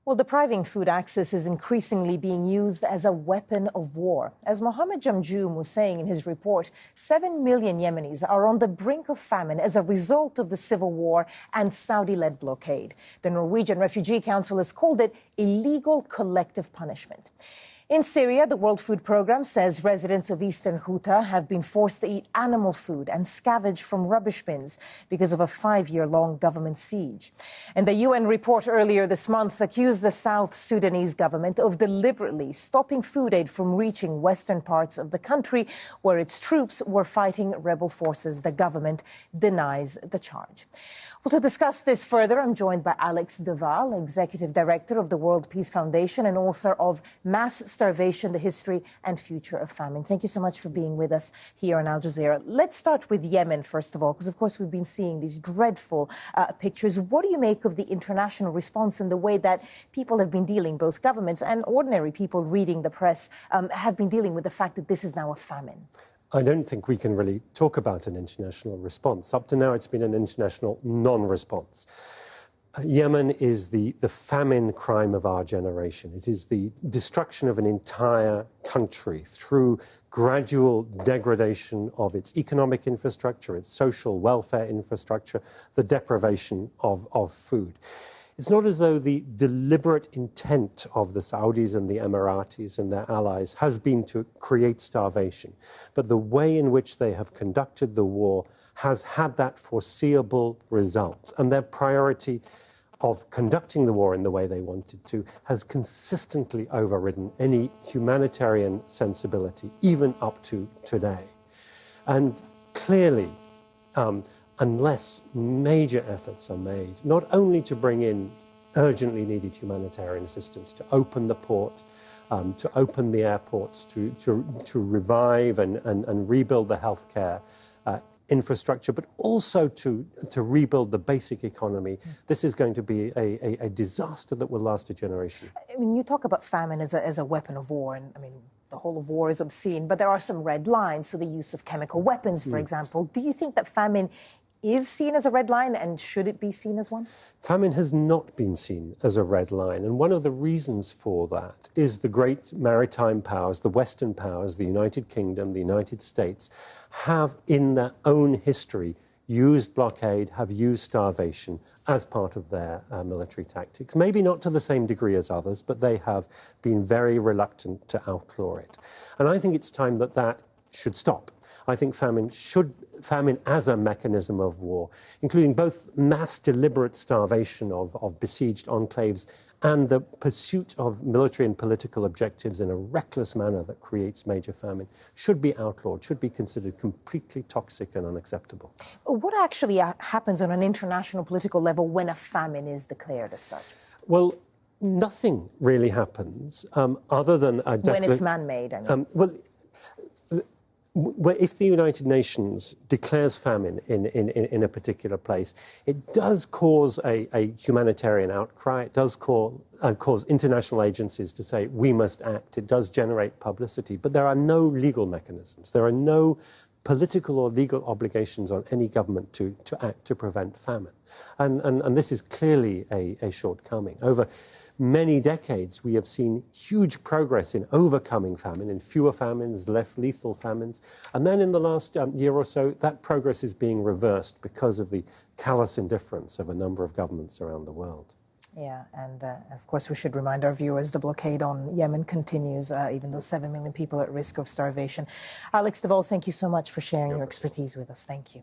Well, depriving food access is increasingly being used as a weapon of war. As Mohammed Jamjoom was saying in his report, 7 million Yemenis are on the brink of famine as a result of the civil war and Saudi-led blockade. The Norwegian Refugee Council has called it illegal collective punishment. In Syria, the World Food Programme says residents of eastern Ghouta have been forced to eat animal food and scavenge from rubbish bins because of a 5-year-long government siege. And the UN report earlier this month accused the South Sudanese government of deliberately stopping food aid from reaching western parts of the country where its troops were fighting rebel forces. The government denies the charge. Well, to discuss this further, I'm joined by Alex de Waal, Executive Director of the World Peace Foundation and author of Mass Starvation, the History and Future of Famine. Thank you so much for being with us here on Al Jazeera. Let's start with Yemen, first of all, because, of course, we've been seeing these dreadful pictures. What do you make of the international response and the way that people have been dealing, both governments and ordinary people reading the press, have been dealing with the fact that this is now a famine? I don't think we can really talk about an international response. Up to now, it's been an international non-response. Yemen is the famine crime of our generation. It is the destruction of an entire country through gradual degradation of its economic infrastructure, its social welfare infrastructure, the deprivation of food. It's not as though the deliberate intent of the Saudis and the Emiratis and their allies has been to create starvation, but the way in which they have conducted the war has had that foreseeable result. And their priority of conducting the war in the way they wanted to has consistently overridden any humanitarian sensibility, even up to today. And clearly, unless major efforts are made, not only to bring in urgently needed humanitarian assistance, to open the port, to open the airports, to revive and rebuild the healthcare infrastructure, but also to rebuild the basic economy, this is going to be a disaster that will last a generation. I mean, you talk about famine as a weapon of war, and I mean, the whole of war is obscene, but there are some red lines. So the use of chemical weapons, for example. Do you think that famine is seen as a red line, and should it be seen as one? Famine has not been seen as a red line, and one of the reasons for that is the great maritime powers, the Western powers, the United Kingdom, the United States, have in their own history used blockade, have used starvation as part of their military tactics. Maybe not to the same degree as others, but they have been very reluctant to outlaw it. And I think it's time that that should stop. I think famine as a mechanism of war, including both mass deliberate starvation of besieged enclaves and the pursuit of military and political objectives in a reckless manner that creates major famine, should be outlawed, should be considered completely toxic and unacceptable. What actually happens on an international political level when a famine is declared as such? Well, nothing really happens other than a when it's man-made, I mean. If the United Nations declares famine in a particular place, it does cause a humanitarian outcry. It does cause international agencies to say, we must act. It does generate publicity. But there are no legal mechanisms. There are no political or legal obligations on any government to act to prevent famine. And this is clearly a shortcoming. Over many decades, we have seen huge progress in overcoming famine, in fewer famines, less lethal famines. And then in the last year or so, that progress is being reversed because of the callous indifference of a number of governments around the world. Yeah, and of course, we should remind our viewers the blockade on Yemen continues, even though 7 million people are at risk of starvation. Alex de Waal, thank you so much for sharing your expertise with us. Thank you.